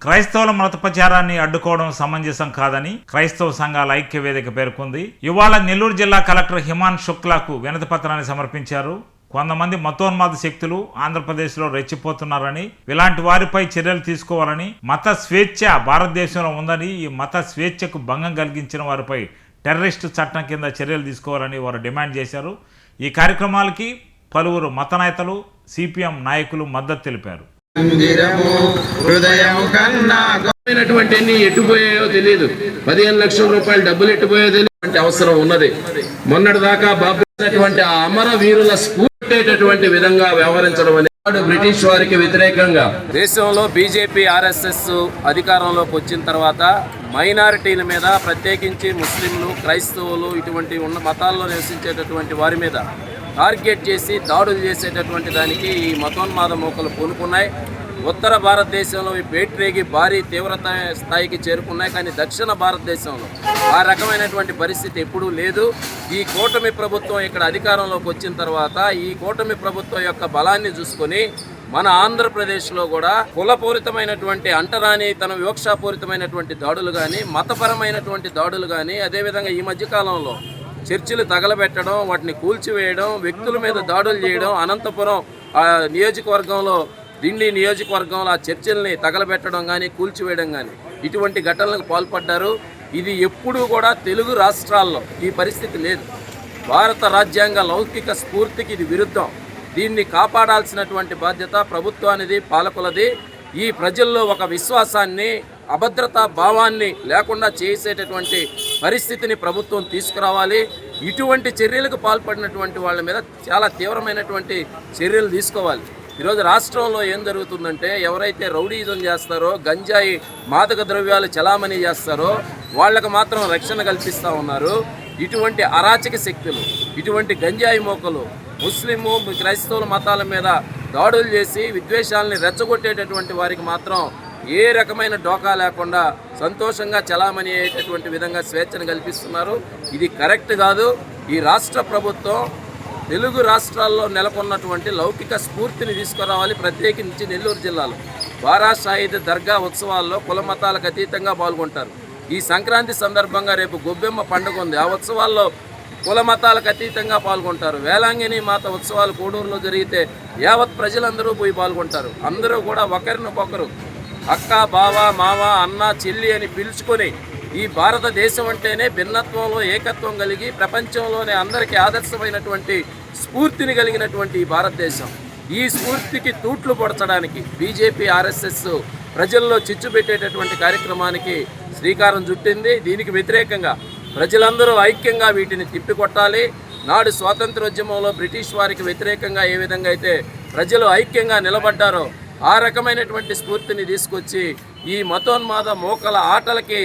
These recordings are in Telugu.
క్రైస్తవుల మత ప్రచారాన్ని అడ్డుకోవడం సమంజసం కాదని క్రైస్తవ సంఘాల ఐక్య వేదిక పేర్కొంది. ఇవాళ నెల్లూరు జిల్లా కలెక్టర్ హిమాన్ శుక్లాకు వినతి పత్రాన్ని సమర్పించారు. కొంతమంది మతోన్మాద శక్తులు ఆంధ్రప్రదేశ్లో రెచ్చిపోతున్నారని, ఇలాంటి వారిపై చర్యలు తీసుకోవాలని, మత స్వేచ్ఛ భారతదేశంలో ఉందని, ఈ మత స్వేచ్ఛకు భంగం కలిగించిన వారిపై టెర్రరిస్టు చట్టం కింద చర్యలు తీసుకోవాలని వారు డిమాండ్ చేశారు. ఈ కార్యక్రమాలకి పలువురు మత నేతలు, సిపిఎం నాయకులు మద్దతు తెలిపారు. ఎట్టుపోయాయో తెలియదు, 15 లక్షల రూపాయలు డబ్బులు ఎట్టుపోయాయో తెలియదు అవసరం ఉన్నది. మొన్నటిదాకా బాబు అమర వీరుల స్ఫూర్తిటువంటి విధంగా వ్యవహరించడం అనేది బ్రిటిష్ వారికి వ్యతిరేకంగా దేశంలో బీజేపీ ఆర్ఎస్ఎస్ అధికారంలోకి వచ్చిన తర్వాత మైనారిటీల మీద, ప్రత్యేకించి ముస్లింలు, క్రైస్తవులు, ఇటువంటి ఉన్న మతాల్లో నివసించేటటువంటి వారి మీద టార్గెట్ చేసి దాడులు చేసేటటువంటి దానికి ఈ మతోన్మాద మూకలు పూనుకున్నాయి. ఉత్తర భారతదేశంలో ఈ పేట్రేగి భారీ తీవ్రత స్థాయికి చేరుకున్నాయి. కానీ దక్షిణ భారతదేశంలో ఆ రకమైనటువంటి పరిస్థితి ఎప్పుడూ లేదు. ఈ కూటమి ప్రభుత్వం ఇక్కడ అధికారంలోకి వచ్చిన తర్వాత ఈ కూటమి ప్రభుత్వం యొక్క బలాన్ని చూసుకొని మన ఆంధ్రప్రదేశ్లో కూడా కులపూరితమైనటువంటి అంటరానితనం, వివక్షాపూరితమైనటువంటి దాడులు కానీ, మతపరమైనటువంటి దాడులు కానీ, అదేవిధంగా ఈ మధ్యకాలంలో చర్చిలు తగలబెట్టడం, వాటిని కూల్చివేయడం, వ్యక్తుల మీద దాడులు చేయడం, అనంతపురం నియోజకవర్గంలో, దిండి నియోజకవర్గంలో ఆ చర్చిల్ని తగలబెట్టడం కానీ, కూల్చివేయడం కానీ, ఇటువంటి ఘటనలకు పాల్పడ్డారు. ఇది ఎప్పుడూ కూడా తెలుగు రాష్ట్రాల్లో ఈ పరిస్థితి లేదు. భారత రాజ్యాంగ లౌకిక స్ఫూర్తికి ఇది విరుద్ధం. దీన్ని కాపాడాల్సినటువంటి బాధ్యత ప్రభుత్వానిది, పాలకులది. ఈ ప్రజల్లో ఒక విశ్వాసాన్ని, అభద్రతా భావాన్ని లేకుండా చేసేటటువంటి పరిస్థితిని ప్రభుత్వం తీసుకురావాలి. ఇటువంటి చర్యలకు పాల్పడినటువంటి వాళ్ళ మీద చాలా తీవ్రమైనటువంటి చర్యలు తీసుకోవాలి. ఈరోజు రాష్ట్రంలో ఏం జరుగుతుందంటే, ఎవరైతే రౌడీజం చేస్తారో, గంజాయి మాదక ద్రవ్యాలు చలామణి చేస్తారో వాళ్ళకు మాత్రం రక్షణ కల్పిస్తూ ఉన్నారు. ఇటువంటి అరాచక శక్తులు, ఇటువంటి గంజాయి మోకలు ముస్లిము, క్రైస్తవుల మతాల మీద దాడులు చేసి విద్వేషాలని రెచ్చగొట్టేటటువంటి వారికి మాత్రం ఏ రకమైన డోకా లేకుండా సంతోషంగా చలామణి అయ్యేటటువంటి విధంగా స్వేచ్ఛను కల్పిస్తున్నారు. ఇది కరెక్ట్ కాదు. ఈ రాష్ట్ర ప్రభుత్వం తెలుగు రాష్ట్రాల్లో నెలకొన్నటువంటి లౌకిక స్ఫూర్తిని తీసుకురావాలి. ప్రత్యేకించి నెల్లూరు జిల్లాలో బారా షాహిద్ దర్గా ఉత్సవాల్లో కుల మతాలకు అతీతంగా పాల్గొంటారు. ఈ సంక్రాంతి సందర్భంగా రేపు గొబ్బెమ్మ పండుగ ఉంది. ఆ ఉత్సవాల్లో కుల మతాలకు అతీతంగా పాల్గొంటారు. వేలాంగిని మాత ఉత్సవాలు కోడూరులో జరిగితే యావత్ ప్రజలందరూ పోయి పాల్గొంటారు. అందరూ కూడా ఒకరినొకరు అక్క, బావ, మావ, అన్న, చెల్లి అని పిలుచుకొని ఈ భారతదేశం అంటేనే భిన్నత్వంలో ఏకత్వం కలిగి ప్రపంచంలోనే అందరికీ ఆదర్శమైనటువంటి స్ఫూర్తిని కలిగినటువంటి ఈ భారతదేశం, ఈ స్ఫూర్తికి తూట్లు పొడచడానికి బీజేపీ ఆర్ఎస్ఎస్ ప్రజల్లో చిచ్చు పెట్టేటటువంటి కార్యక్రమానికి శ్రీకారం చుట్టింది. దీనికి వ్యతిరేకంగా ప్రజలందరూ ఐక్యంగా వీటిని తిప్పికొట్టాలి. నాడు స్వాతంత్రోద్యమంలో బ్రిటిష్ వారికి వ్యతిరేకంగా ఏ విధంగా అయితే ప్రజలు ఐక్యంగా నిలబడ్డారో ఆ రకమైనటువంటి స్ఫూర్తిని తీసుకొచ్చి ఈ మతోన్మాద మోకల ఆటలకి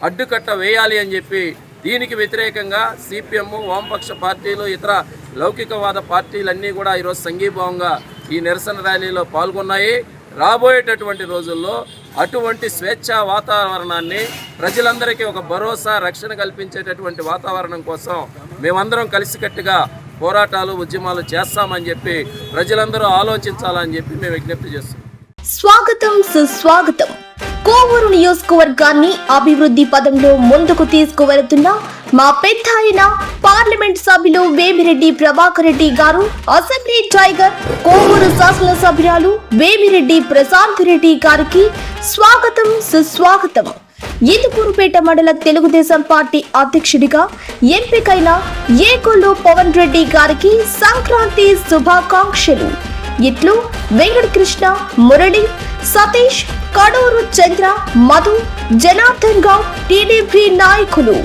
అడ్డుకట్ట వేయాలి అని చెప్పి దీనికి వ్యతిరేకంగా సిపిఎం, వామపక్ష పార్టీలు, ఇతర లౌకికవాద పార్టీలన్నీ కూడా ఈరోజు సంఘీభావంగా ఈ నిరసన ర్యాలీలో పాల్గొన్నాయి. రాబోయేటటువంటి రోజుల్లో అటువంటి స్వేచ్ఛా వాతావరణాన్ని ప్రజలందరికీ ఒక భరోసా, రక్షణ కల్పించేటటువంటి వాతావరణం కోసం మేమందరం కలిసికట్టుగా పోరాటాలు, ఉద్యమాలు చేస్తామని చెప్పి ప్రజలందరూ ఆలోచించాలని చెప్పి మేము విజ్ఞప్తి చేస్తున్నాం. స్వాగతం, సుస్వాగతం. కోవూరు నియోజకవర్గాన్ని అభివృద్ధి పదంలో ముందుకు తీసుకువెళుతున్న మా పెద్ద ఆయన పార్లమెంట్ సభ్యులు వేమిరెడ్డి ప్రభాకర్ రెడ్డి గారు, అసెంబ్లీ టైగర్ కోవూరు శాసనసభ్యురాలు వేమిరెడ్డి ప్రశాంత్ రెడ్డి గారికి స్వాగతం, సుస్వాగతం. ఇందుకూరుపేట మండల తెలుగుదేశం పార్టీ అధ్యక్షుడిగా ఎంపికైన ఏకొల్లు పవన్ రెడ్డి గారికి సంక్రాంతి శుభాకాంక్షలు. ఇట్లు వెంకటకృష్ణ, మురళి, సతీష్, కడూరు చంద్ర, మధు, జనార్దన్ గౌడ్, టీడీపీ నాయకులు.